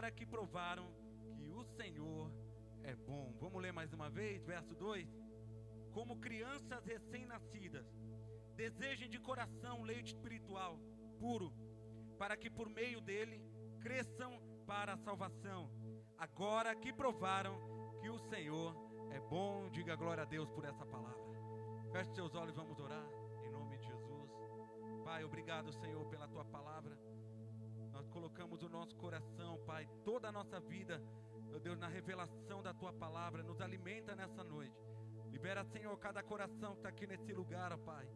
agora que provaram que o Senhor é bom. Vamos ler mais uma vez, verso 2. Como crianças recém-nascidas, desejem de coração leite espiritual puro, para que por meio dele cresçam para a salvação. Agora que provaram que o Senhor é bom. Diga glória a Deus por essa palavra. Feche seus olhos, vamos orar em nome de Jesus. Pai, obrigado, Senhor, pela tua palavra. Nós colocamos o nosso coração, Pai, toda a nossa vida, meu Deus, na revelação da tua palavra. Nos alimenta nessa noite. Libera, Senhor, cada coração que está aqui nesse lugar, ó Pai.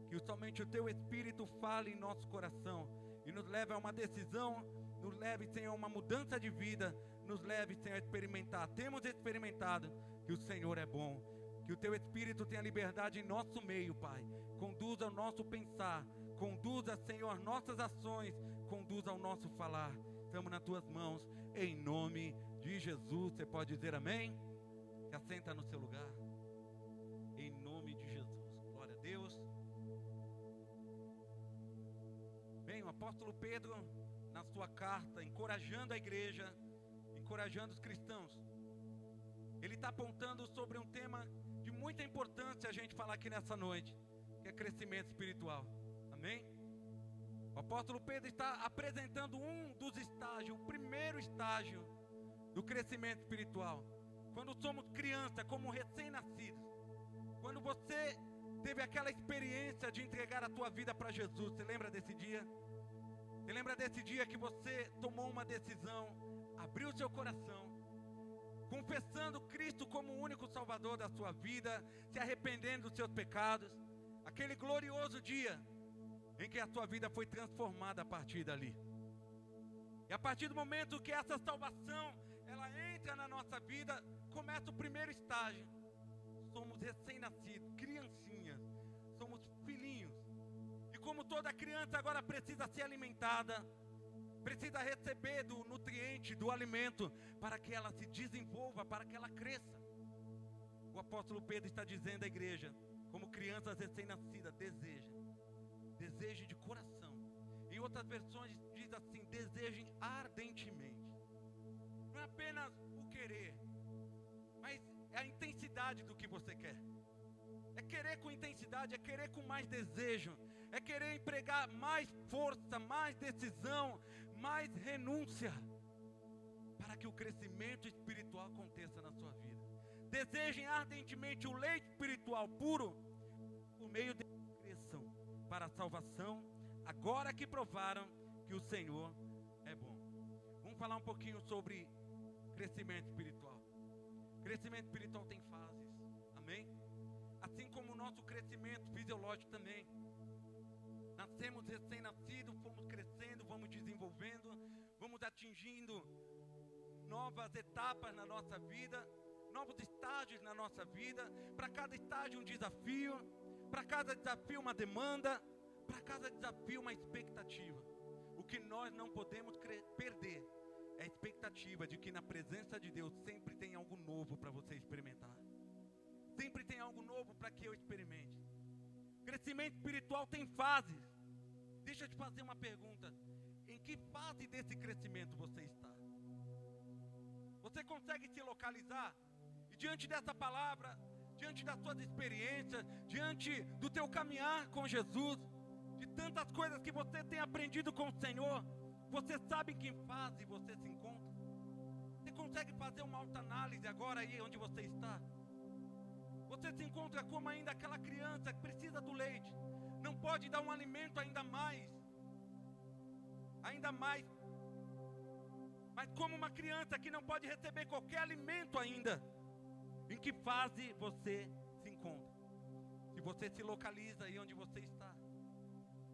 Que somente o teu Espírito fale em nosso coração e nos leve a uma decisão, nos leve, Senhor, a uma mudança de vida, nos leve, Senhor, a experimentar. Temos experimentado que o Senhor é bom. Que o teu Espírito tenha liberdade em nosso meio, Pai. Conduza o nosso pensar, conduza, Senhor, nossas ações, conduza o nosso falar. Estamos nas tuas mãos, em nome de Jesus. Você pode dizer amém? Se assenta no seu lugar. Em nome de Jesus. Glória a Deus. Bem, o apóstolo Pedro, na sua carta, encorajando a igreja, encorajando os cristãos, ele está apontando sobre um tema de muita importância a gente falar aqui nessa noite, que é crescimento espiritual. Amém? O apóstolo Pedro está apresentando um dos estágios, o primeiro estágio do crescimento espiritual. Quando somos criança, como recém-nascidos, quando você teve aquela experiência de entregar a tua vida para Jesus, você lembra desse dia? Você lembra desse dia que você tomou uma decisão, abriu seu coração, confessando Cristo como o único Salvador da sua vida, se arrependendo dos seus pecados, aquele glorioso dia em que a tua vida foi transformada a partir dali. E a partir do momento que essa salvação, ela entra na nossa vida, começa o primeiro estágio. Somos recém-nascidos, criancinhas, somos filhinhos. E como toda criança agora precisa ser alimentada, precisa receber do nutriente, do alimento, para que ela se desenvolva, para que ela cresça. O apóstolo Pedro está dizendo à igreja, como crianças recém-nascidas, desejem de coração. Em outras versões diz assim, desejem ardentemente. Não é apenas o querer, mas é a intensidade do que você quer. É querer com intensidade, é querer com mais desejo, é querer empregar mais força, mais decisão, mais renúncia, para que o crescimento espiritual aconteça na sua vida. Desejem ardentemente o leite espiritual puro, por meio dele cresçam para a salvação, agora que provaram que o Senhor é bom. Vamos falar um pouquinho sobre crescimento espiritual. Crescimento espiritual tem fases, amém? Assim como o nosso crescimento fisiológico também. Nascemos recém-nascidos, fomos crescendo, vamos desenvolvendo, vamos atingindo novas etapas na nossa vida, novos estágios na nossa vida. Para cada estágio um desafio, para cada desafio uma demanda, para cada desafio uma expectativa. O que nós não podemos perder é a expectativa de que na presença de Deus sempre tem algo novo para você experimentar. Sempre tem algo novo para que eu experimente. Crescimento espiritual tem fases. Deixa eu te fazer uma pergunta. Em que fase desse crescimento você está? Você consegue se localizar? E diante dessa palavra, diante das suas experiências, diante do teu caminhar com Jesus, de tantas coisas que você tem aprendido com o Senhor, você sabe em que fase você se encontra? Você consegue fazer uma autoanálise agora aí onde você está? Você se encontra como ainda aquela criança que precisa do leite, não pode dar um alimento ainda mais, mas como uma criança que não pode receber qualquer alimento ainda. Em que fase você se encontra? Se você se localiza aí onde você está,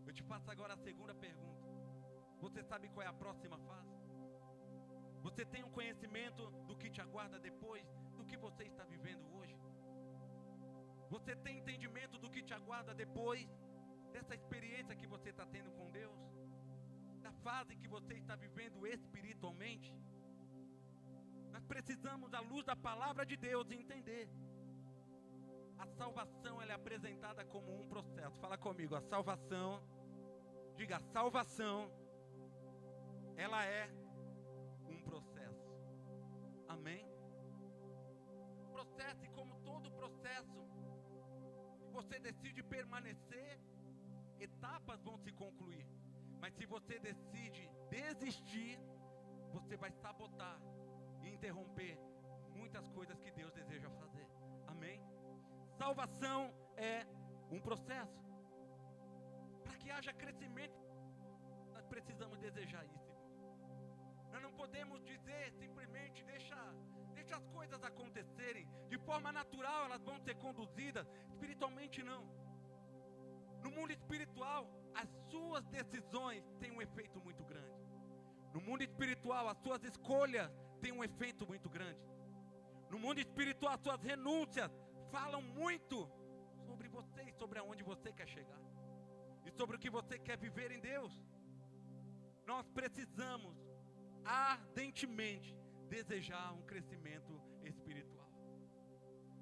eu te faço agora a segunda pergunta. Você sabe qual é a próxima fase? Você tem um conhecimento do que te aguarda depois do que você está vivendo hoje? Você tem entendimento do que te aguarda depois dessa experiência que você está tendo com Deus? Da fase que você está vivendo espiritualmente? Nós precisamos, à luz da palavra de Deus, entender. A salvação, ela é apresentada como um processo. Fala comigo, a salvação, diga, a salvação, ela é um processo. processo, e como todo processo, se você decide permanecer, etapas vão se concluir. Mas se você decide desistir, você vai sabotar e interromper muitas coisas que Deus deseja fazer. Amém? Salvação é um processo. Para que haja crescimento, nós precisamos desejar isso, irmãos. Nós não podemos dizer simplesmente deixa as coisas acontecerem. De forma natural elas vão ser conduzidas. Espiritualmente não. No mundo espiritual, as suas decisões têm um efeito muito grande. No mundo espiritual, as suas escolhas têm um efeito muito grande. No mundo espiritual, as suas renúncias falam muito sobre você e sobre aonde você quer chegar. E sobre o que você quer viver em Deus. Nós precisamos ardentemente desejar um crescimento espiritual.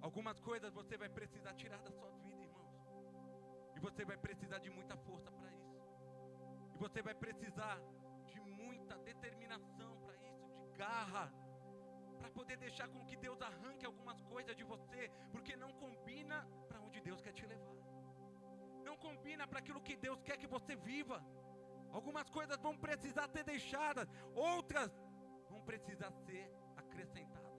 Algumas coisas você vai precisar tirar da sua vida, irmãos. E você vai precisar de muita força para isso. E você vai precisar de muita determinação para isso, de garra, para poder deixar com que Deus arranque algumas coisas de você, porque não combina para onde Deus quer te levar. Não combina para aquilo que Deus quer que você viva. Algumas coisas vão precisar ser deixadas, outras vão precisar ser acrescentadas.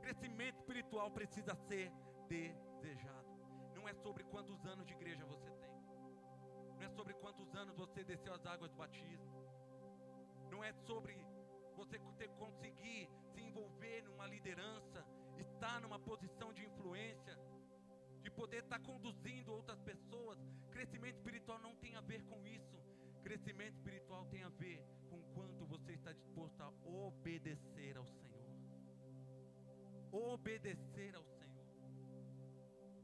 Crescimento espiritual precisa ser desejado. Não é sobre quantos anos de igreja você tem. Não é sobre quantos anos você desceu as águas do batismo. Não é sobre você conseguir se envolver numa liderança, estar numa posição de influência, de poder estar conduzindo outras pessoas. Crescimento espiritual não tem a ver com isso. Crescimento espiritual tem a ver com quanto você está disposto a obedecer ao Senhor. Obedecer ao Senhor.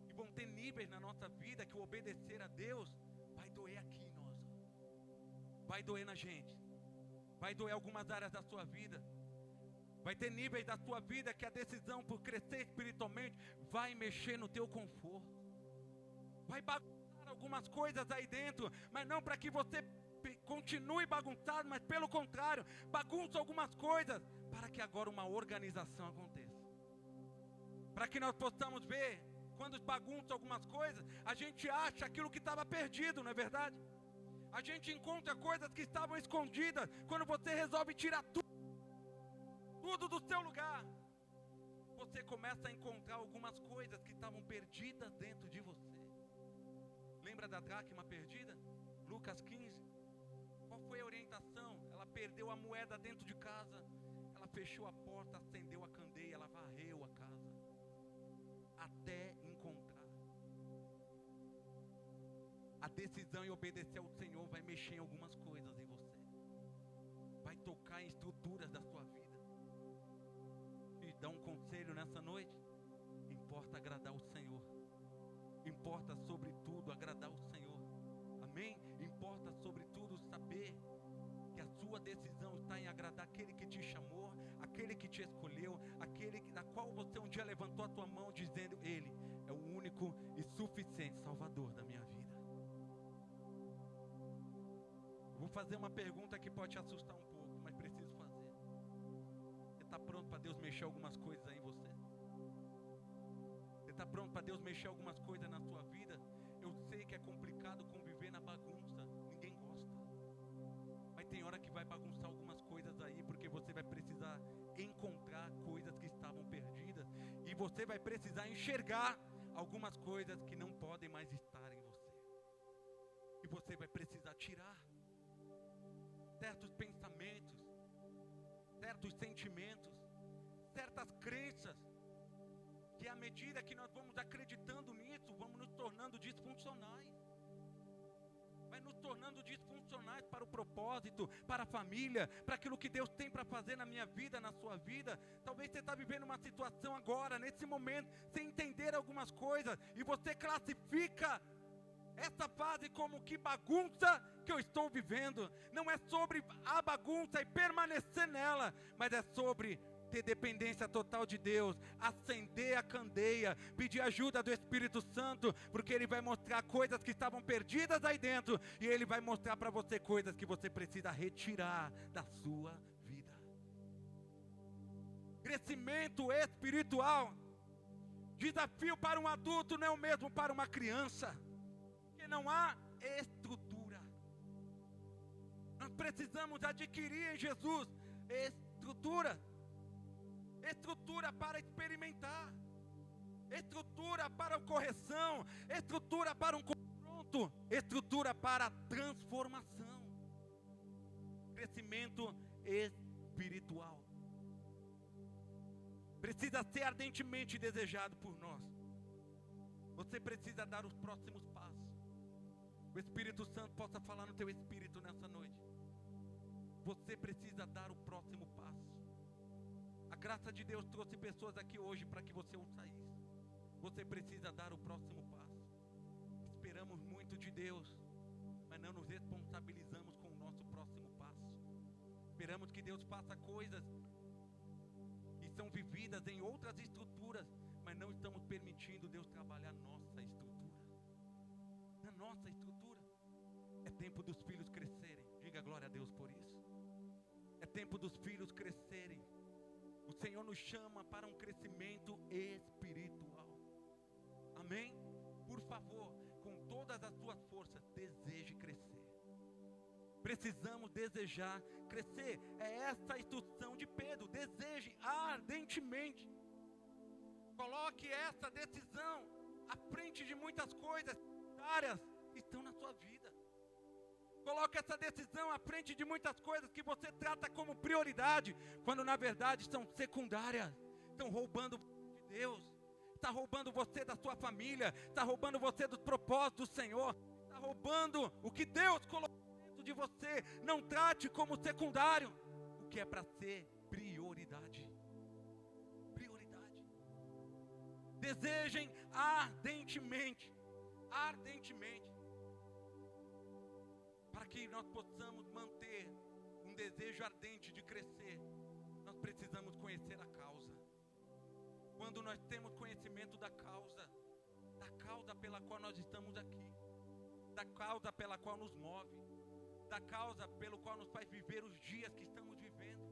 E vão ter níveis na nossa vida que o obedecer a Deus vai doer aqui em nós. Vai doer na gente. Vai doer algumas áreas da sua vida. Vai ter níveis da sua vida que a decisão por crescer espiritualmente vai mexer no teu conforto. Vai bagunçar algumas coisas aí dentro, mas não para que você continue bagunçado, mas pelo contrário, bagunça algumas coisas para que agora uma organização aconteça. Para que nós possamos ver, quando bagunça algumas coisas, a gente acha aquilo que estava perdido, não é verdade? A gente encontra coisas que estavam escondidas quando você resolve tirar tudo do seu lugar. Você começa a encontrar algumas coisas que estavam perdidas dentro de você. Lembra da dracma perdida? Lucas 15. Qual foi a orientação? Ela perdeu a moeda dentro de casa. Ela fechou a porta, acendeu a candeia, ela varreu a casa. Até encontrar. A decisão em obedecer ao Senhor vai mexer em algumas coisas em você. Vai tocar em estruturas da sua vida. E dar um conselho nessa noite. Importa agradar o Senhor. Importa sobretudo agradar o Senhor. Amém? Importa sobretudo saber que a sua decisão está em agradar aquele que te chamou, aquele que te escolheu, aquele na qual você um dia levantou a tua mão dizendo: Ele é o único e suficiente Salvador da minha vida. Vou fazer uma pergunta que pode te assustar um pouco, mas preciso fazer. Você está pronto para Deus mexer algumas coisas aí em você? Você está pronto para Deus mexer algumas coisas na sua vida? Eu sei que é complicado conviver na bagunça, ninguém gosta. Mas tem hora que vai bagunçar algumas coisas aí, porque você vai precisar encontrar coisas que estavam perdidas. E você vai precisar enxergar algumas coisas que não podem mais estar em você. E você vai precisar tirar certos pensamentos, certos sentimentos, certas crenças, que à medida que nós vamos acreditando nisso, vamos nos tornando disfuncionais. Vai nos tornando disfuncionais para o propósito, para a família, para aquilo que Deus tem para fazer na minha vida, na sua vida. Talvez você está vivendo uma situação agora, nesse momento, sem entender algumas coisas, e você classifica essa fase como que bagunça que eu estou vivendo. Não é sobre a bagunça e permanecer nela, mas é sobre ter dependência total de Deus, acender a candeia, pedir ajuda do Espírito Santo, porque Ele vai mostrar coisas que estavam perdidas aí dentro, e Ele vai mostrar para você coisas que você precisa retirar da sua vida. Crescimento espiritual desafio para um adulto não é o mesmo para uma criança, porque não há estrutura. Nós precisamos adquirir em Jesus estrutura para experimentar, estrutura para a correção, estrutura para um confronto, estrutura para a transformação, crescimento espiritual. Precisa ser ardentemente desejado por nós. Você precisa dar os próximos passos. O Espírito Santo possa falar no teu espírito nessa noite. Você precisa dar o próximo passo. A graça de Deus trouxe pessoas aqui hoje para que você ouça isso. Você precisa dar o próximo passo. Esperamos muito de Deus, mas não nos responsabilizamos com o nosso próximo passo. Esperamos que Deus faça coisas que são vividas em outras estruturas, mas não estamos permitindo Deus trabalhar nossa estrutura. Na nossa estrutura. É tempo dos filhos crescerem. Diga glória a Deus por isso. É tempo dos filhos crescerem. O Senhor nos chama para um crescimento espiritual. Amém? Por favor, com todas as suas forças, deseje crescer. Precisamos desejar crescer. É essa a instrução de Pedro. Deseje ardentemente. Coloque essa decisão à frente de muitas coisas áreas que estão na sua vida. Coloque essa decisão à frente de muitas coisas que você trata como prioridade, quando na verdade são secundárias. Estão roubando de Deus. Está roubando você da sua família. Está roubando você dos propósitos do Senhor. Está roubando o que Deus colocou dentro de você. Não trate como secundário o que é para ser prioridade. Prioridade. Desejem ardentemente. Ardentemente. Para que nós possamos manter um desejo ardente de crescer, nós precisamos conhecer a causa. Quando nós temos conhecimento da causa pela qual nós estamos aqui, da causa pela qual nos move, da causa pelo qual nos faz viver os dias que estamos vivendo,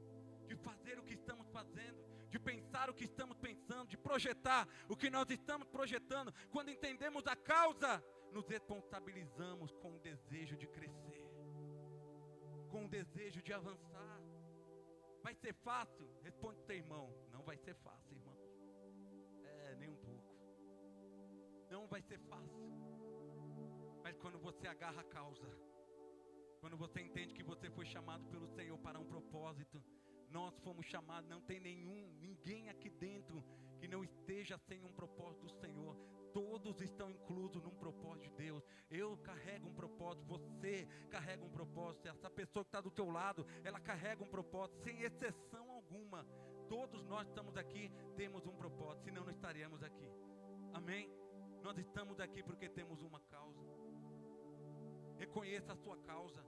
de fazer o que estamos fazendo, de pensar o que estamos pensando, de projetar o que nós estamos projetando. Quando entendemos a causa, nos responsabilizamos com o desejo de crescer, com o desejo de avançar. Vai ser fácil? Responde para o teu irmão: não vai ser fácil, irmão. Nem um pouco. Não vai ser fácil. Mas quando você agarra a causa, quando você entende que você foi chamado pelo Senhor para um propósito, nós fomos chamados, não tem ninguém aqui dentro que não esteja sem um propósito do Senhor. Todos estão inclusos num propósito de Deus. Eu carrego um propósito, você carrega um propósito, essa pessoa que está do teu lado, ela carrega um propósito, sem exceção alguma. Todos nós estamos aqui, temos um propósito, senão não estaríamos aqui. Amém? Nós estamos aqui porque temos uma causa. Reconheça a sua causa,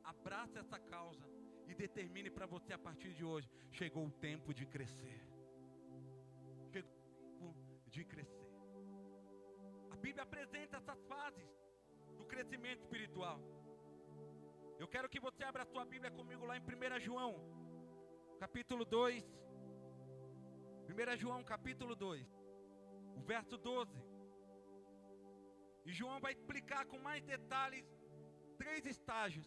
abrace essa causa e determine para você a partir de hoje: chegou o tempo de crescer. Chegou o tempo de crescer. A Bíblia apresenta essas fases do crescimento espiritual. Eu quero que você abra a sua Bíblia comigo lá em 1 João, capítulo 2. 1 João, capítulo 2, o verso 12. E João vai explicar com mais detalhes 3 estágios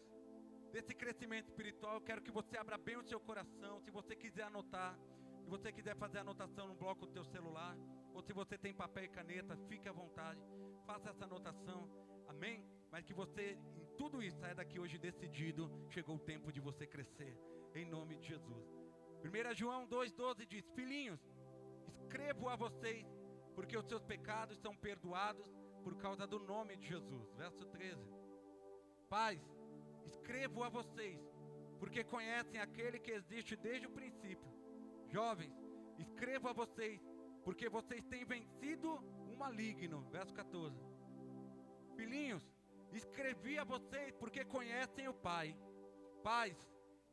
desse crescimento espiritual. Eu quero que você abra bem o seu coração. Se você quiser anotar, se você quiser fazer anotação no bloco do teu celular, ou se você tem papel e caneta, fique à vontade, faça essa anotação, amém? Mas que você, em tudo isso, saia daqui hoje decidido: chegou o tempo de você crescer, em nome de Jesus. 1 João 2,12 diz: filhinhos, escrevo a vocês, porque os seus pecados são perdoados por causa do nome de Jesus. Verso 13. Pais, escrevo a vocês, porque conhecem aquele que existe desde o princípio. Jovens, escrevo a vocês, porque vocês têm vencido o maligno. Verso 14. Filhinhos, escrevi a vocês, porque conhecem o Pai. Pais,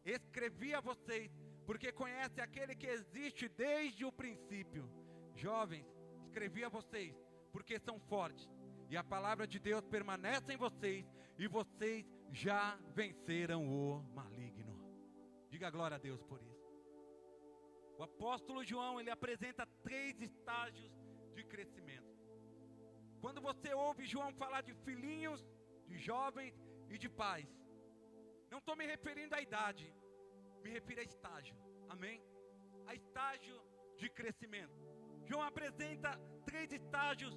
escrevi a vocês, porque conhecem aquele que existe desde o princípio. Jovens, escrevi a vocês, porque são fortes, e a palavra de Deus permanece em vocês, e vocês já venceram o maligno. Diga glória a Deus por isso. O apóstolo João, ele apresenta 3 estágios de crescimento. Quando você ouve João falar de filhinhos, de jovens e de pais, não estou me referindo à idade, me refiro a estágio, amém? A estágio de crescimento. João apresenta 3 estágios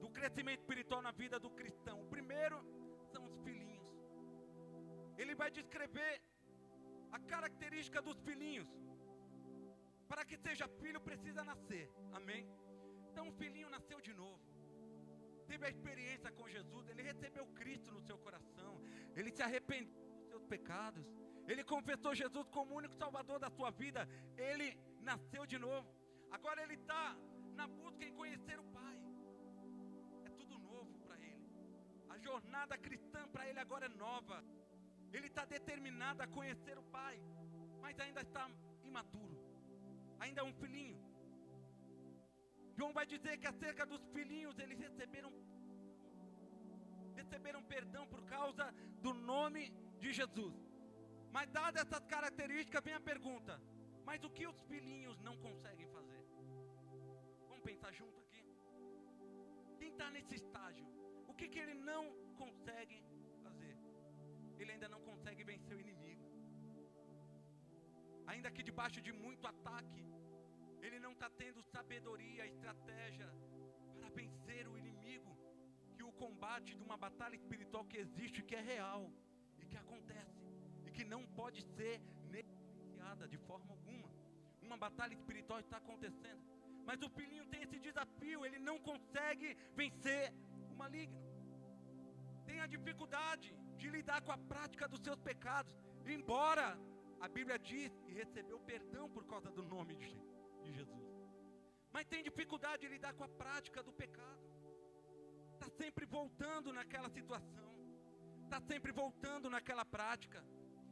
do crescimento espiritual na vida do cristão. O primeiro são os filhinhos. Ele vai descrever a característica dos filhinhos. Para que seja filho, precisa nascer, amém? Então o filhinho nasceu de novo, teve a experiência com Jesus, ele recebeu Cristo no seu coração, ele se arrependeu dos seus pecados, ele confessou Jesus como o único salvador da sua vida, ele nasceu de novo. Agora ele está na busca em conhecer o Pai. É tudo novo para ele. A jornada cristã para ele agora é nova. Ele está determinado a conhecer o Pai, mas ainda está imaturo, ainda é um filhinho. João vai dizer que acerca dos filhinhos, eles receberam perdão por causa do nome de Jesus. Mas dadas essas características, vem a pergunta: mas o que os filhinhos não conseguem fazer? Vamos pensar junto aqui. Quem está nesse estágio, o que ele não consegue fazer? Ele ainda não consegue vencer o inimigo. Ainda que debaixo de muito ataque, ele não está tendo sabedoria, estratégia para vencer o inimigo, que o combate de uma batalha espiritual que existe, que é real e que acontece e que não pode ser negligenciada de forma alguma. Uma batalha espiritual está acontecendo, mas o filhinho tem esse desafio, ele não consegue vencer o maligno. Tem a dificuldade de lidar com a prática dos seus pecados, embora a Bíblia diz que recebeu perdão por causa do nome de Jesus. Mas tem dificuldade de lidar com a prática do pecado. Está sempre voltando naquela situação. Está sempre voltando naquela prática.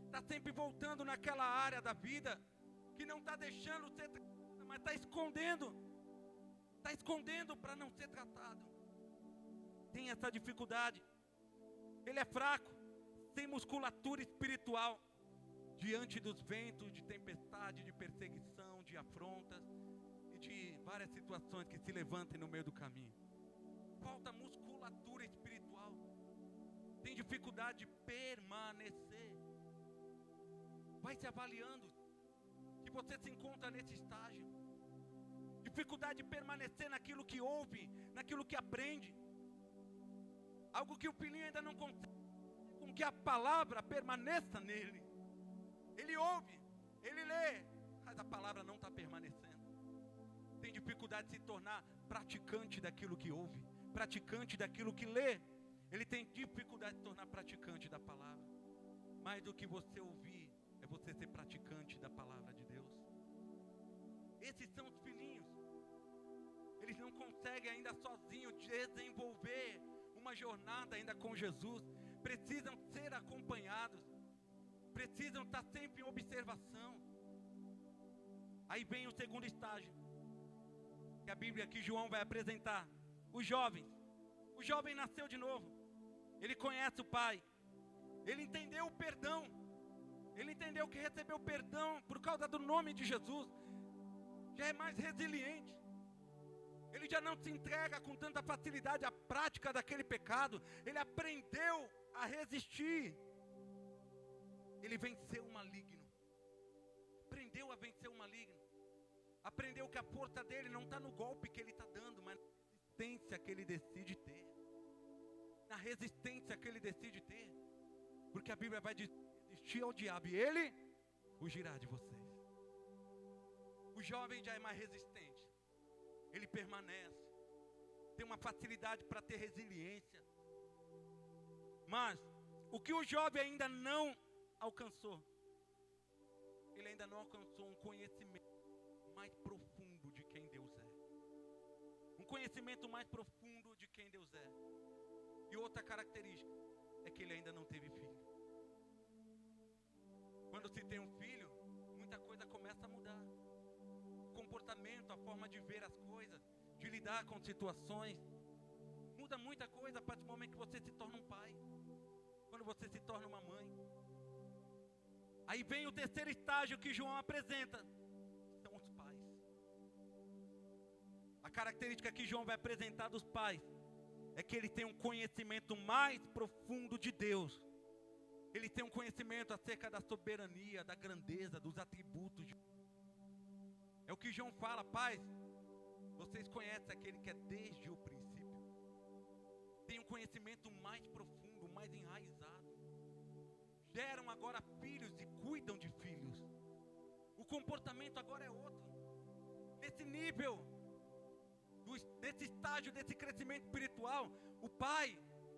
Está sempre voltando naquela área da vida que não está deixando ser tratada, mas está escondendo. Está escondendo para não ser tratado. Tem essa dificuldade. Ele é fraco, sem musculatura espiritual, diante dos ventos de tempestade, de perseguição, de afrontas e de várias situações que se levantem no meio do caminho. Falta musculatura espiritual. Tem dificuldade de permanecer. Vai se avaliando que você se encontra nesse estágio. Dificuldade de permanecer naquilo que ouve, naquilo que aprende. Algo que o filhinho ainda não consegue, com que a palavra permaneça nele. Ele ouve, ele lê, mas a palavra não está permanecendo. Tem dificuldade de se tornar praticante daquilo que ouve, praticante daquilo que lê. Ele tem dificuldade de se tornar praticante da palavra. Mais do que você ouvir, é você ser praticante da palavra de Deus. Esses são os filhinhos. Eles não conseguem ainda sozinhos desenvolver uma jornada ainda com Jesus. Precisam ser acompanhados. Precisam estar sempre em observação. Aí vem o segundo estágio, que a Bíblia aqui, João vai apresentar. Os jovens. O jovem nasceu de novo. Ele conhece o Pai. Ele entendeu o perdão. Ele entendeu que recebeu perdão por causa do nome de Jesus. Já é mais resiliente. Ele já não se entrega com tanta facilidade à prática daquele pecado. Ele aprendeu a resistir. Ele venceu o maligno. Aprendeu a vencer o maligno. Aprendeu que a força dele não está no golpe que ele está dando, mas na resistência que ele decide ter. Na resistência que ele decide ter. Porque a Bíblia vai dizer: resistir ao diabo e ele fugirá de vocês. O jovem já é mais resistente. Ele permanece. Tem uma facilidade para ter resiliência. Mas o que o jovem ainda não alcançou, ele ainda não alcançou um conhecimento mais profundo de quem Deus é. Um conhecimento mais profundo de quem Deus é. E outra característica é que ele ainda não teve filho. Quando se tem um filho, muita coisa começa a mudar. O comportamento, a forma de ver as coisas, de lidar com situações, muda muita coisa a partir do momento que você se torna um pai, quando você se torna uma mãe. Aí vem o terceiro estágio que João apresenta, são os pais. característica que João vai apresentar dos pais é que ele tem um conhecimento mais profundo de Deus. Ele tem um conhecimento acerca da soberania, da grandeza, dos atributos de Deus. É o que João fala: pais, vocês conhecem aquele que é desde o princípio. Tem um conhecimento mais profundo, mais enraizado. Geram agora filhos e cuidam de filhos. O comportamento agora é outro. Nesse nível, desse estágio, desse crescimento espiritual, o pai,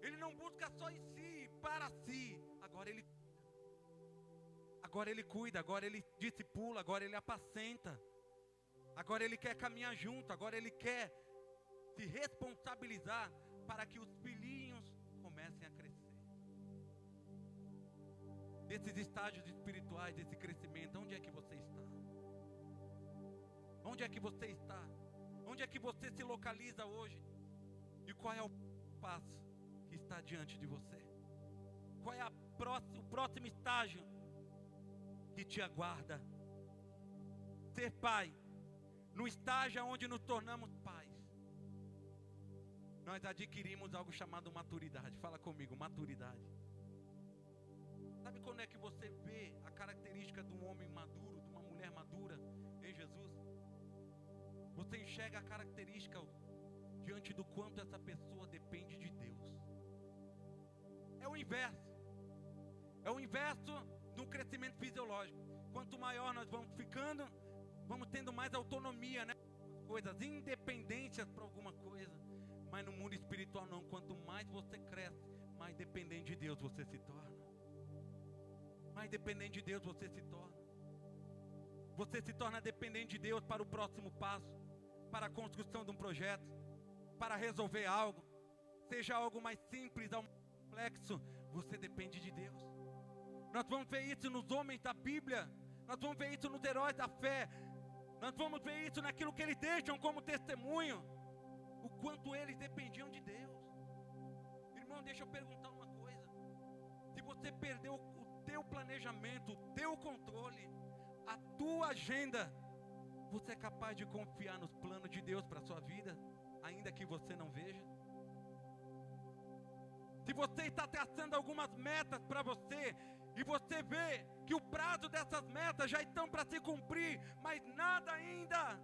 ele não busca só em si, para si. Agora ele cuida, agora ele discipula, agora ele apacenta. Agora ele quer caminhar junto, agora ele quer se responsabilizar para que os filhinhos comecem a crescer. Desses estágios espirituais, desse crescimento, onde é que você está? Onde é que você está? Onde é que você se localiza hoje? E qual é o passo que está diante de você? Qual é o próximo estágio que te aguarda? Ser pai, no estágio onde nos tornamos pais, nós adquirimos algo chamado maturidade. Fala comigo, maturidade. Sabe quando é que você vê a característica de um homem maduro, de uma mulher madura em Jesus? Você enxerga a característica diante do quanto essa pessoa depende de Deus. É o inverso. É o inverso do crescimento fisiológico. Quanto maior nós vamos ficando, vamos tendo mais autonomia, né? Coisas, independências para alguma coisa. Mas no mundo espiritual não. Quanto mais você cresce, mais dependente de Deus você se torna. Mais dependente de Deus você se torna. Você se torna dependente de Deus para o próximo passo, para a construção de um projeto, para resolver algo. Seja algo mais simples, algo mais complexo, você depende de Deus. Nós vamos ver isso nos homens da Bíblia. Nós vamos ver isso nos heróis da fé. Nós vamos ver isso naquilo que eles deixam como testemunho. O quanto eles dependiam de Deus. Irmão, deixa eu perguntar uma coisa. Se você perdeu o teu planejamento, o teu controle, a tua agenda, você é capaz de confiar nos planos de Deus para a sua vida, ainda que você não veja? Se você está traçando algumas metas para você, e você vê que o prazo dessas metas já estão para se cumprir, mas nada ainda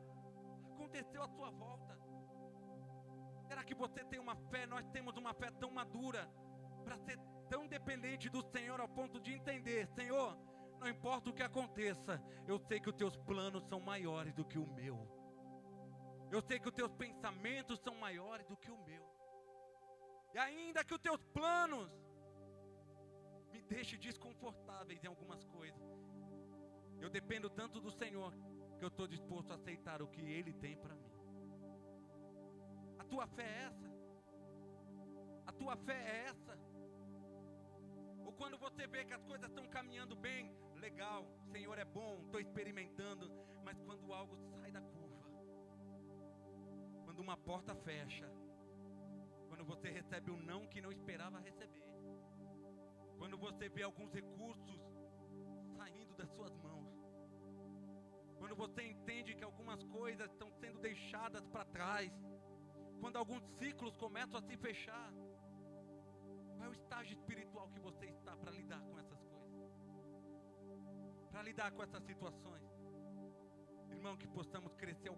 aconteceu à sua volta. Será que você tem uma fé? Nós temos uma fé tão madura para ser tão dependente do Senhor ao ponto de entender: Senhor, não importa o que aconteça, eu sei que os teus planos são maiores do que o meu. Eu sei que os teus pensamentos são maiores do que o meu. E ainda que os teus planos me deixem desconfortáveis em algumas coisas, eu dependo tanto do Senhor que eu estou disposto a aceitar o que Ele tem para mim. A tua fé é essa? A tua fé é essa? Ou quando você vê que as coisas estão caminhando bem, legal, o Senhor é bom, estou experimentando, mas quando algo sai da curva, quando uma porta fecha, quando você recebe um não que não esperava receber, quando você vê alguns recursos saindo das suas mãos, quando você entende que algumas coisas estão sendo deixadas para trás, quando alguns ciclos começam a se fechar, qual é o estágio espiritual que você está para lidar com essas coisas? Para lidar com essas situações? Irmão, que possamos crescer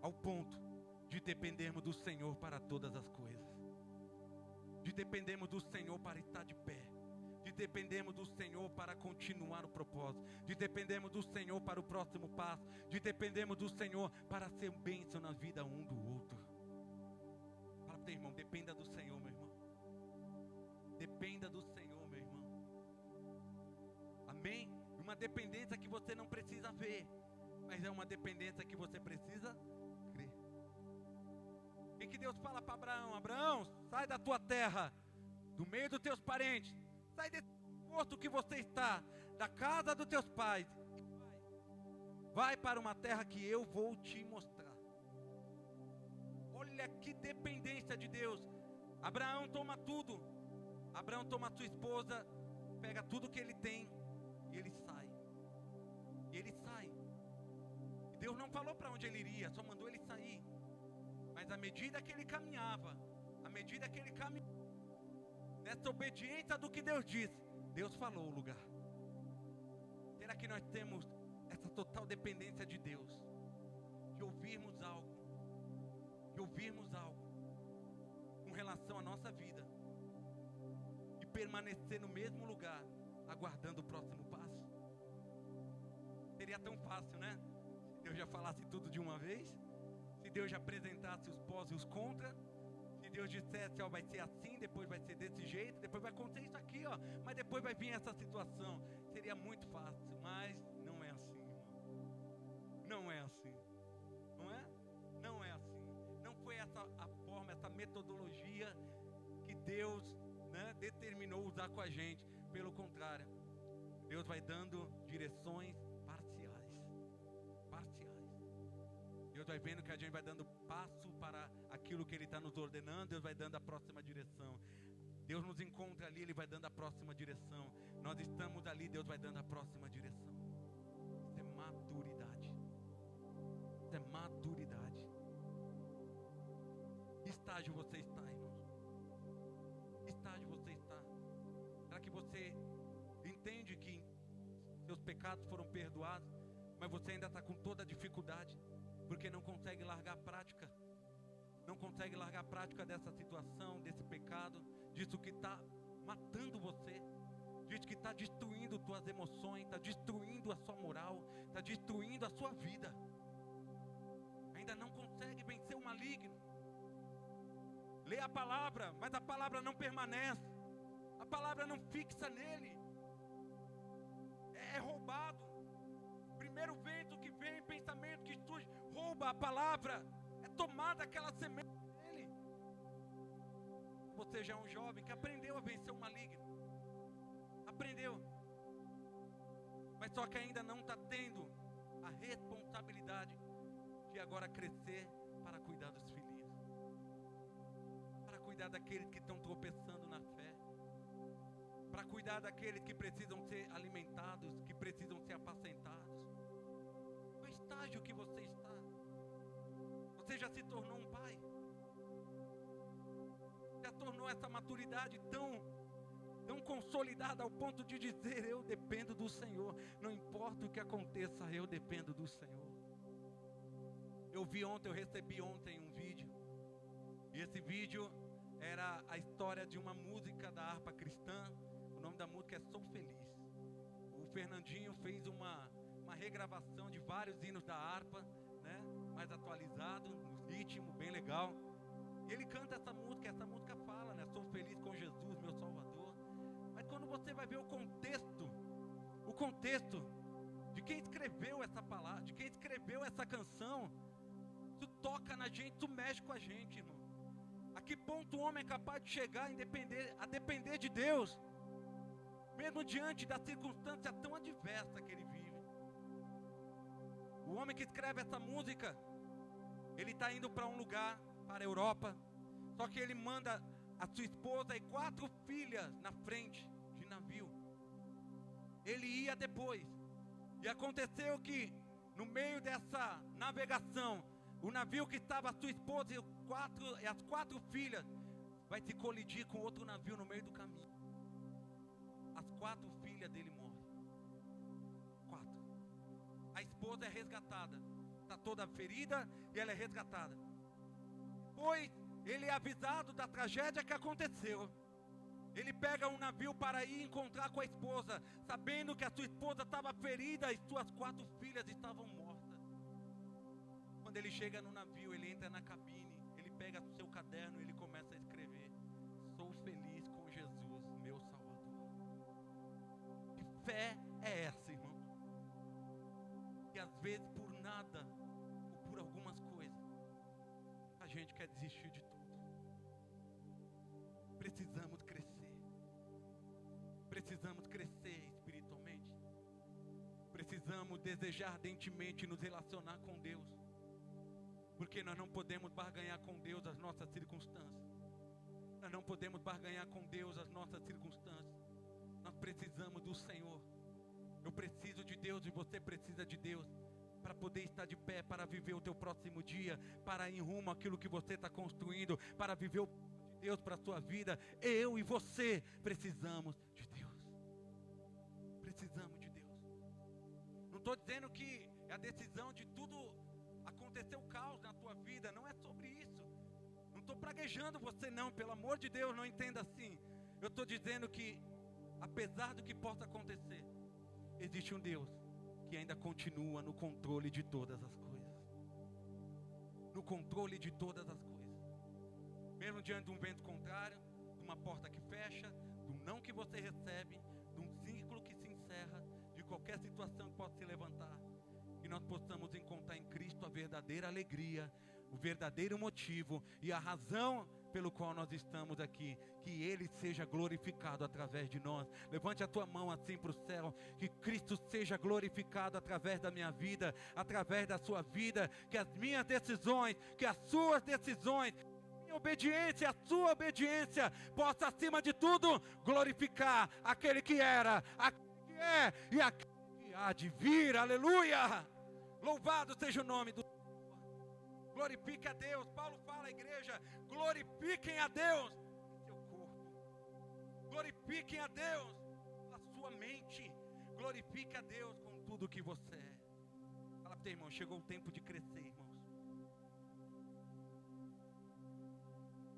ao ponto de dependermos do Senhor para todas as coisas, de dependermos do Senhor para estar de pé, de dependermos do Senhor para continuar o propósito, de dependermos do Senhor para o próximo passo, de dependermos do Senhor para ser bênção na vida um do outro. Fala para o teu irmão: dependa do Senhor, meu irmão. Dependa do Senhor, meu irmão. Amém? Uma dependência que você não precisa ver, mas é uma dependência que você precisa crer. O que Deus fala para Abraão? Abraão, sai da tua terra, do meio dos teus parentes, sai desse posto que você está, da casa dos teus pais, vai para uma terra que eu vou te mostrar. Olha que dependência de Deus. Abraão toma tudo. Abraão toma sua esposa, pega tudo que ele tem e ele sai. E ele sai. E Deus não falou para onde ele iria, só mandou ele sair. Mas à medida que ele caminhava, nessa obediência do que Deus disse, Deus falou o lugar. Será que nós temos essa total dependência de Deus? De ouvirmos algo com relação à nossa vida e permanecer no mesmo lugar, aguardando o próximo passo? Seria tão fácil, né? Se Deus já falasse tudo de uma vez, se Deus já apresentasse os pós e os contra, se Deus dissesse, ó, vai ser assim, depois vai ser desse jeito, depois vai acontecer isso aqui, ó, mas depois vai vir essa situação. Seria muito fácil, mas não é assim, irmão. Não é assim. Não é? Não é assim. Não foi essa a forma, essa metodologia que Deus, né, determinou usar com a gente. Pelo contrário, Deus vai dando direções parciais. Deus vai vendo que a gente vai dando passo para aquilo que Ele está nos ordenando. Deus vai dando a próxima direção. Deus nos encontra ali, Ele vai dando a próxima direção. Nós estamos ali, Deus vai dando a próxima direção. Isso é maturidade. Isso é maturidade. Que estágio você está, irmãos? Que estágio você está? Será que você entende que seus pecados foram perdoados, mas você ainda está com toda a dificuldade, porque não consegue largar a prática? Não consegue largar a prática dessa situação, desse pecado, disso que está matando você, disso que está destruindo suas emoções, está destruindo a sua moral, está destruindo a sua vida. Ainda não consegue vencer o maligno. Lê a palavra, mas a palavra não permanece. A palavra não fixa nele. É roubado. Primeiro vento que vem, pensamento que surge, rouba a palavra. É tomada aquela semente dele. Você já é um jovem que aprendeu a vencer o maligno. Aprendeu. Mas só que ainda não está tendo a responsabilidade de agora crescer para cuidar dos filhinhos. Para cuidar daqueles que estão tropeçando na fé. Para cuidar daqueles que precisam ser alimentados, que precisam ser apacentados. Qual estágio que você está? Você já se tornou um pai? Já tornou essa maturidade tão consolidada ao ponto de dizer, eu dependo do Senhor. Não importa o que aconteça, eu dependo do Senhor. Eu recebi ontem um vídeo. E esse vídeo era a história de uma música da harpa cristã. O nome da música é Sou Feliz. O Fernandinho fez uma regravação de vários hinos da harpa, né? Mais atualizado, no ritmo, bem legal. E ele canta essa música fala, né? Sou feliz com Jesus, meu Salvador. Mas quando você vai ver o contexto de quem escreveu essa palavra, de quem escreveu essa canção, isso toca na gente, isso mexe com a gente, irmão. A que ponto o homem é capaz de chegar a depender de Deus, mesmo diante da circunstância tão adversa que ele vive. O homem que escreve essa música, ele está indo para um lugar, para a Europa, só que ele manda a sua esposa e 4 filhas na frente de navio. Ele ia depois, e aconteceu que no meio dessa navegação, o navio que estava a sua esposa e as 4 filhas vai se colidir com outro navio no meio do caminho. As 4 filhas dele morrem. 4. A esposa é resgatada, está toda ferida e ela é resgatada. Pois ele é avisado da tragédia que aconteceu. Ele pega um navio para ir encontrar com a esposa, sabendo que a sua esposa estava ferida e suas 4 filhas estavam mortas. Quando ele chega no navio, ele entra na cabine, ele pega o seu caderno e ele começa a escrever: sou feliz com Jesus, meu Salvador. Que fé é essa, irmão? Que às vezes por nada, ou por algumas coisas, a gente quer desistir de tudo. Precisamos crescer. Precisamos crescer espiritualmente. Precisamos desejar ardentemente nos relacionar com Deus. Porque nós não podemos barganhar com Deus as nossas circunstâncias. Nós não podemos barganhar com Deus as nossas circunstâncias. Nós precisamos do Senhor. Eu preciso de Deus e você precisa de Deus para poder estar de pé, para viver o teu próximo dia, para ir rumo àquilo que você está construindo, para viver o plano de Deus para a sua vida. Eu e você precisamos de Deus. Precisamos de Deus. Não estou dizendo que é a decisão de tudo acontecer o caos na tua vida, não é sobre isso. Não estou praguejando você não, pelo amor de Deus, não entenda assim. Eu estou dizendo que, apesar do que possa acontecer, existe um Deus que ainda continua no controle de todas as coisas. No controle de todas as coisas. Mesmo diante de um vento contrário, de uma porta que fecha, de um não que você recebe, de um ciclo que se encerra, de qualquer situação que possa se levantar, que nós possamos encontrar em Cristo a verdadeira alegria, o verdadeiro motivo e a razão pelo qual nós estamos aqui, que Ele seja glorificado através de nós. Levante a tua mão assim para o céu, que Cristo seja glorificado através da minha vida, através da sua vida, que as minhas decisões, que as suas decisões, minha obediência, a sua obediência, possa acima de tudo glorificar aquele que era, aquele que é e aquele que há de vir. Aleluia! Louvado seja o nome do Senhor. Glorifique a Deus. Paulo fala à igreja: glorifiquem a Deus em seu corpo, glorifiquem a Deus a sua mente, glorifique a Deus com tudo que você é. Fala para o teu irmão: chegou o tempo de crescer, irmãos.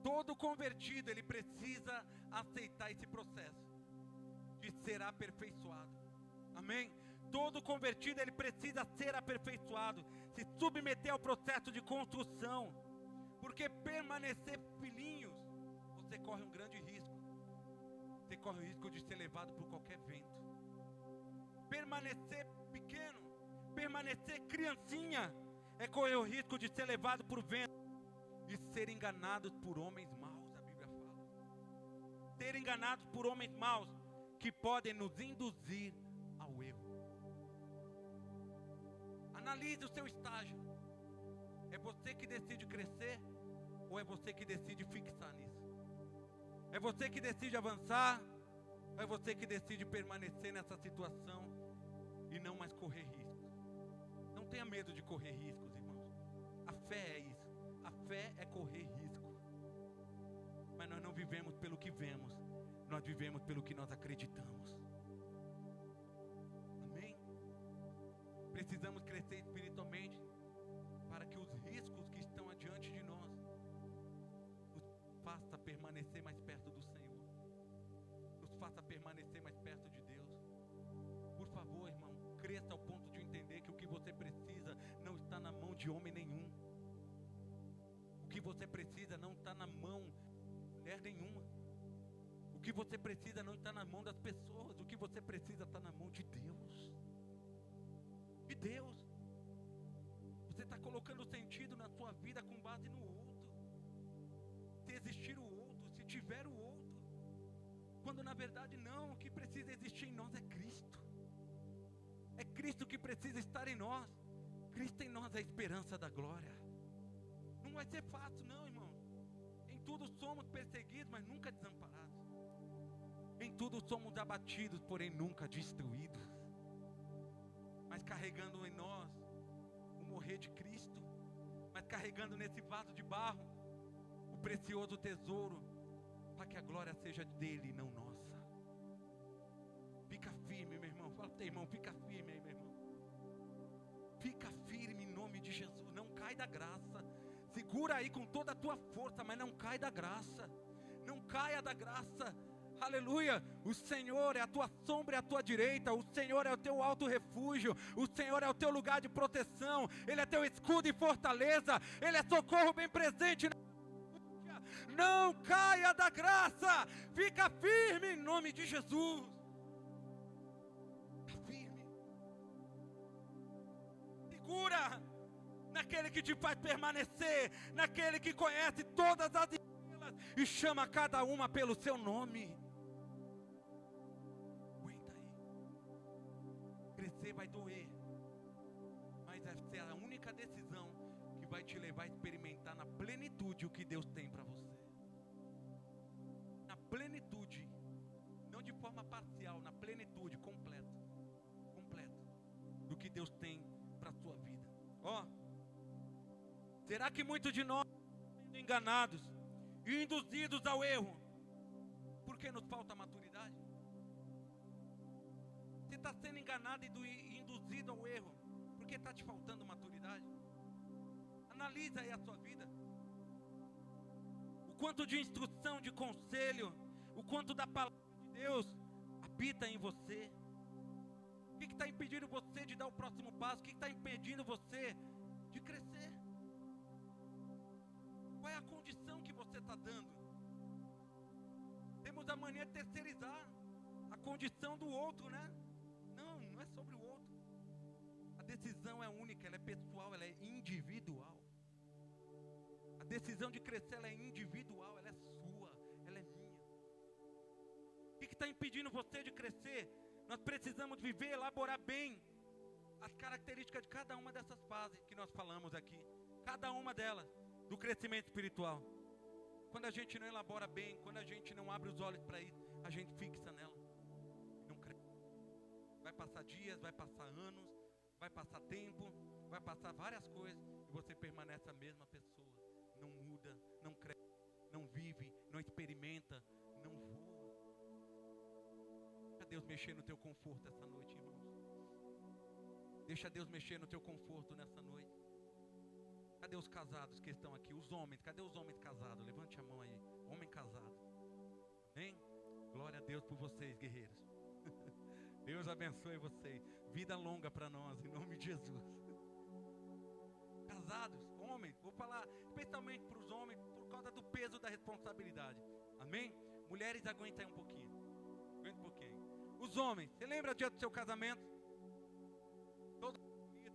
Todo convertido, ele precisa aceitar esse processo de ser aperfeiçoado. Amém? Todo convertido, ele precisa ser aperfeiçoado, se submeter ao processo de construção, porque permanecer filhinhos, você corre um grande risco. Você corre o risco de ser levado por qualquer vento. Permanecer pequeno, permanecer criancinha, é correr o risco de ser levado por vento e ser enganados por homens maus, a Bíblia fala. Ser enganados por homens maus que podem nos induzir ao erro. Analise o seu estágio. É você que decide crescer ou é você que decide fixar nisso? É você que decide avançar ou é você que decide permanecer nessa situação e não mais correr riscos? Não tenha medo de correr riscos, irmãos. A fé é isso. A fé é correr risco. Mas nós não vivemos pelo que vemos, nós vivemos pelo que nós acreditamos. Precisamos crescer espiritualmente para que os riscos que estão adiante de nós nos faça permanecer mais perto do Senhor, nos faça permanecer mais perto de Deus. Por favor, irmão, cresça ao ponto de entender que o que você precisa não está na mão de homem nenhum. O que você precisa não está na mão de mulher nenhuma. O que você precisa não está na mão das pessoas. O que você precisa está na mão de Deus. De Deus. Você está colocando sentido na sua vida com base no outro. Se existir o outro, se tiver o outro, quando na verdade não, o que precisa existir em nós é Cristo. É Cristo que precisa estar em nós. Cristo em nós é a esperança da glória. Não vai ser fácil não, irmão. Em tudo somos perseguidos, mas nunca desamparados. Em tudo somos abatidos, porém nunca destruídos. Mas carregando em nós o morrer de Cristo, mas carregando nesse vaso de barro o precioso tesouro, para que a glória seja dele e não nossa. Fica firme, meu irmão. Fala para o teu irmão: fica firme aí, meu irmão. Fica firme em nome de Jesus. Não cai da graça. Segura aí com toda a tua força, mas não cai da graça. Não caia da graça. Aleluia, o Senhor é a tua sombra e a tua direita, o Senhor é o teu alto refúgio, o Senhor é o teu lugar de proteção, Ele é teu escudo e fortaleza, Ele é socorro bem presente. Não caia da graça, fica firme em nome de Jesus. Fica firme, segura naquele que te faz permanecer, naquele que conhece todas as estrelas e chama cada uma pelo seu nome. Crescer vai doer, mas essa é a única decisão que vai te levar a experimentar na plenitude o que Deus tem para você. Na plenitude, não de forma parcial, na plenitude completa do que Deus tem para a sua vida. Será que muitos de nós estão sendo enganados e induzidos ao erro porque nos falta maturidade? Você está sendo enganado e induzido ao erro porque está te faltando maturidade? Analisa aí a sua vida. O quanto de instrução, de conselho, o quanto da palavra de Deus habita em você. O que está impedindo você de dar o próximo passo? O que está impedindo você de crescer? Qual é a condição que você está dando? Temos a mania de terceirizar a condição do outro, né? Não, não é sobre o outro. A decisão é única, ela é pessoal, ela é individual. A decisão de crescer, ela é individual, ela é sua, ela é minha. O que está impedindo você de crescer? Nós precisamos viver, elaborar bem as características de cada uma dessas fases que nós falamos aqui. Cada uma delas, do crescimento espiritual. Quando a gente não elabora bem, quando a gente não abre os olhos para isso, a gente fixa nela e não cresce. Vai passar dias, vai passar anos, vai passar tempo, vai passar várias coisas e você permanece a mesma pessoa. Não muda, não cresce, não vive, não experimenta, não voa. Deixa Deus mexer no teu conforto essa noite, irmãos. Deixa Deus mexer no teu conforto nessa noite. Cadê os casados que estão aqui? Os homens, cadê os homens casados? Levante a mão aí, homem casado. Amém? Glória a Deus por vocês, guerreiros. Deus abençoe vocês. Vida longa para nós, em nome de Jesus. Casados, homens, vou falar especialmente para os homens por causa do peso da responsabilidade. Amém? Mulheres, aguentem um pouquinho. Aguenta um pouquinho. Os homens, você lembra do dia do seu casamento?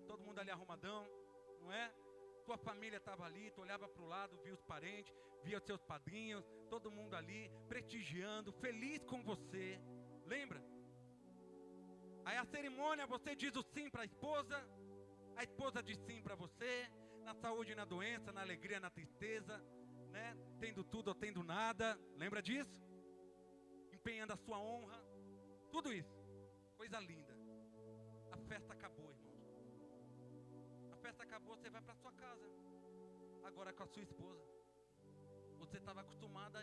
Todo mundo ali arrumadão, não é? Tua família estava ali, tu olhava para o lado, via os parentes, via os seus padrinhos, todo mundo ali, prestigiando, feliz com você. Lembra? Aí a cerimônia, você diz o sim para a esposa diz sim para você, na saúde e na doença, na alegria, na tristeza, né? Tendo tudo ou tendo nada, lembra disso? Empenhando a sua honra, tudo isso, coisa linda. A festa acabou, irmãos. A festa acabou, você vai para sua casa, agora com a sua esposa. Você estava acostumada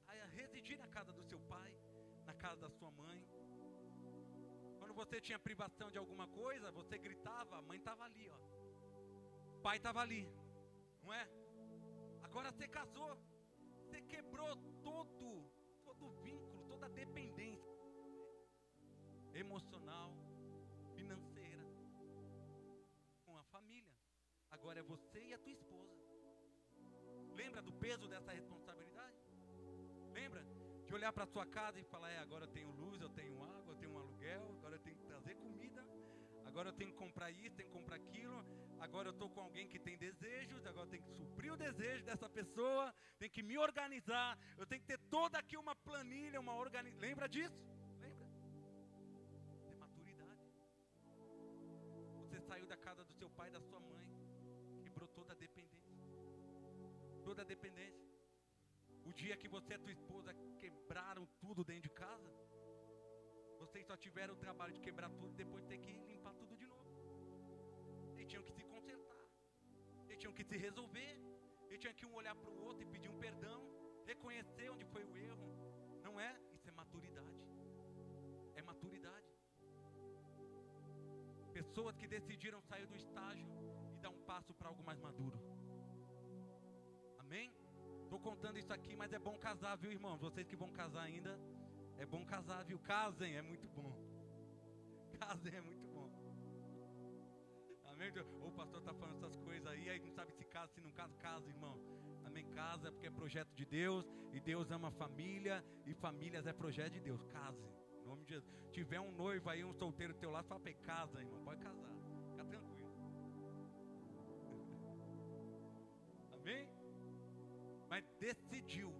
a residir na casa do seu pai, na casa da sua mãe. Quando você tinha privação de alguma coisa, você gritava, a mãe estava ali, ó. O pai estava ali, não é? Agora você casou, você quebrou todo o vínculo, toda a dependência emocional, financeira, com a família. Agora é você e a tua esposa. Lembra do peso dessa responsabilidade? Lembra de olhar para a sua casa e falar, agora eu tenho luz, eu tenho água, eu tenho um aluguel, agora eu tenho que trazer comida, agora eu tenho que comprar isso, tenho que comprar aquilo, agora eu estou com alguém que tem desejos, agora eu tenho que suprir o desejo dessa pessoa, tenho que me organizar, eu tenho que ter toda aqui uma planilha, uma organização. Lembra disso? Lembra? Isso é maturidade. Você saiu da casa do seu pai, da sua mãe, quebrou toda a dependência. Toda a dependência. O dia que você e a tua esposa quebraram tudo dentro de casa, vocês só tiveram o trabalho de quebrar tudo e depois ter que limpar tudo de novo. Eles tinham que se consertar, eles tinham que se resolver, eles tinham que um olhar para o outro e pedir um perdão, reconhecer onde foi o erro. Não é? Isso é maturidade. É maturidade. Pessoas que decidiram sair do estágio e dar um passo para algo mais maduro. Amém? Estou contando isso aqui, mas é bom casar, viu, irmão? Vocês que vão casar ainda, é bom casar, viu? Casem, é muito bom. Casem, é muito bom. Amém? O pastor está falando essas coisas aí não sabe se casa, se não casa, casa, irmão. Amém? Casa porque é projeto de Deus, e Deus ama família, e famílias é projeto de Deus. Casem, em nome de Jesus. Tiver um noivo aí, um solteiro do teu lado, fala para ele, casa, irmão, pode casar. Fica tranquilo. Amém? Mas decidiu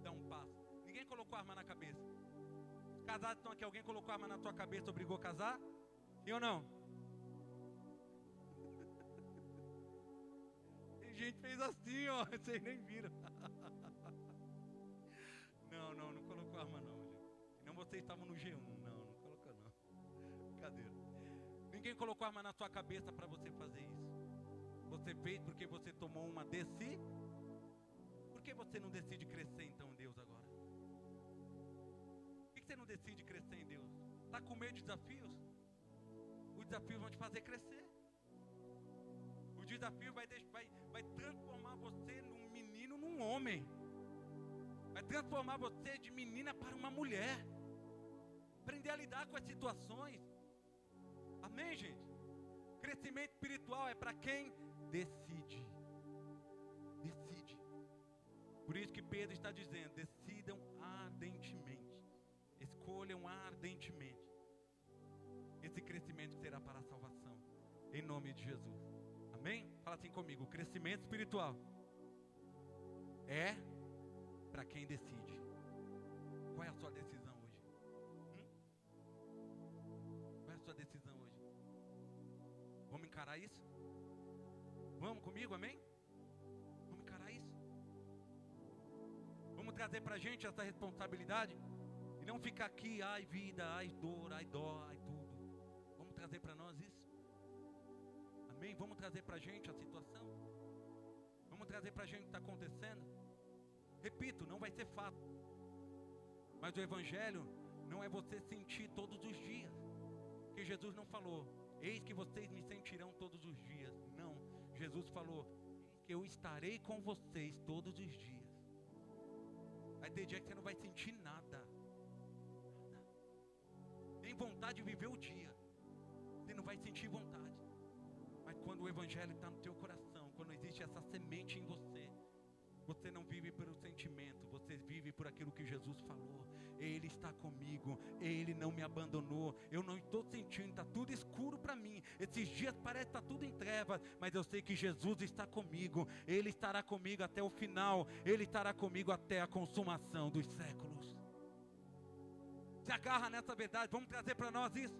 dar um passo. Ninguém colocou arma na cabeça. Os casados estão aqui, alguém colocou arma na tua cabeça e obrigou a casar? Sim ou não? Tem gente que fez assim, ó. Vocês nem viram. Não colocou arma não, gente. Não, vocês estavam no G1. Não colocou não. Brincadeira. Ninguém colocou arma na tua cabeça para você fazer isso. Você fez porque você tomou uma decisão. Por que você não decide crescer então em Deus agora? Por que você não decide crescer em Deus? Está com medo de desafios? Os desafios vão te fazer crescer. O desafio vai transformar você num menino, num homem. Vai transformar você de menina para uma mulher. Aprender a lidar com as situações. Amém, gente? Crescimento espiritual é para quem decide. Decide. Por isso que Pedro está dizendo: decidam ardentemente. Escolham ardentemente esse crescimento que será para a salvação. Em nome de Jesus. Amém? Fala assim comigo: o crescimento espiritual é para quem decide. Qual é a sua decisão hoje? Qual é a sua decisão hoje? Vamos encarar isso? Vamos comigo, amém? Vamos encarar isso? Vamos trazer para a gente essa responsabilidade? E não ficar aqui, ai vida, ai dor, ai dó, ai tudo. Vamos trazer para nós isso? Amém? Vamos trazer para a gente a situação? Vamos trazer para a gente o que está acontecendo? Repito, não vai ser fato. Mas o Evangelho não é você sentir todos os dias. Porque Jesus não falou: eis que vocês me sentirão todos os dias. Não, Jesus falou: eis que eu estarei com vocês todos os dias. Vai ter dia que você não vai sentir nada. Nem vontade de viver o dia. Você não vai sentir vontade. Mas quando o Evangelho está no teu coração, quando existe essa semente em você, você não vive pelo sentimento, você vive por aquilo que Jesus falou. Ele está comigo, Ele não me abandonou. Eu não estou sentindo, está tudo escuro para mim. Esses dias parece que está tudo em trevas, mas eu sei que Jesus está comigo. Ele estará comigo até o final. Ele estará comigo até a consumação dos séculos. Se agarra nessa verdade, vamos trazer para nós isso.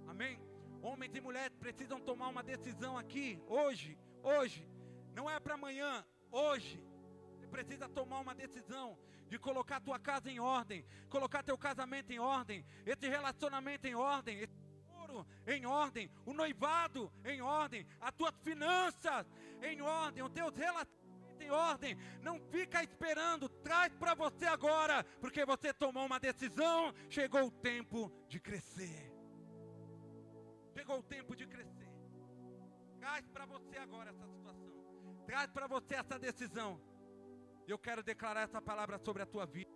Amém? Homens e mulheres precisam tomar uma decisão aqui, hoje. Não é para amanhã, hoje. Precisa tomar uma decisão de colocar tua casa em ordem, colocar teu casamento em ordem, esse relacionamento em ordem, esse namoro em ordem, o noivado em ordem, as tuas finanças em ordem, os teus relacionamentos em ordem. Não fica esperando, traz para você agora, porque você tomou uma decisão. Chegou o tempo de crescer. Chegou o tempo de crescer. Traz para você agora essa situação. Traz para você essa decisão. Eu quero declarar essa palavra sobre a tua vida.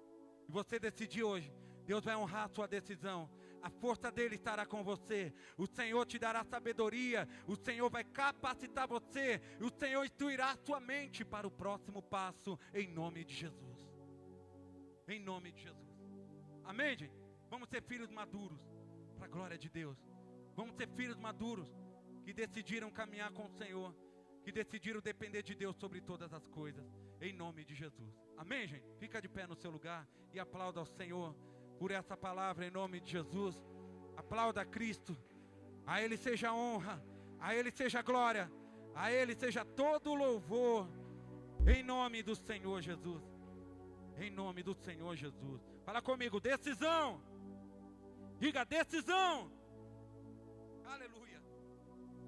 E você decidir hoje. Deus vai honrar a sua decisão. A força dele estará com você. O Senhor te dará sabedoria. O Senhor vai capacitar você. O Senhor instruirá a sua mente para o próximo passo. Em nome de Jesus. Em nome de Jesus. Amém, gente? Vamos ser filhos maduros. Para a glória de Deus. Vamos ser filhos maduros. Que decidiram caminhar com o Senhor. Que decidiram depender de Deus sobre todas as coisas. Em nome de Jesus. Amém, gente? Fica de pé no seu lugar e aplauda ao Senhor por essa palavra em nome de Jesus. Aplauda a Cristo. A Ele seja honra, a Ele seja glória, a Ele seja todo louvor. Em nome do Senhor Jesus. Em nome do Senhor Jesus. Fala comigo, decisão. Diga decisão. Aleluia.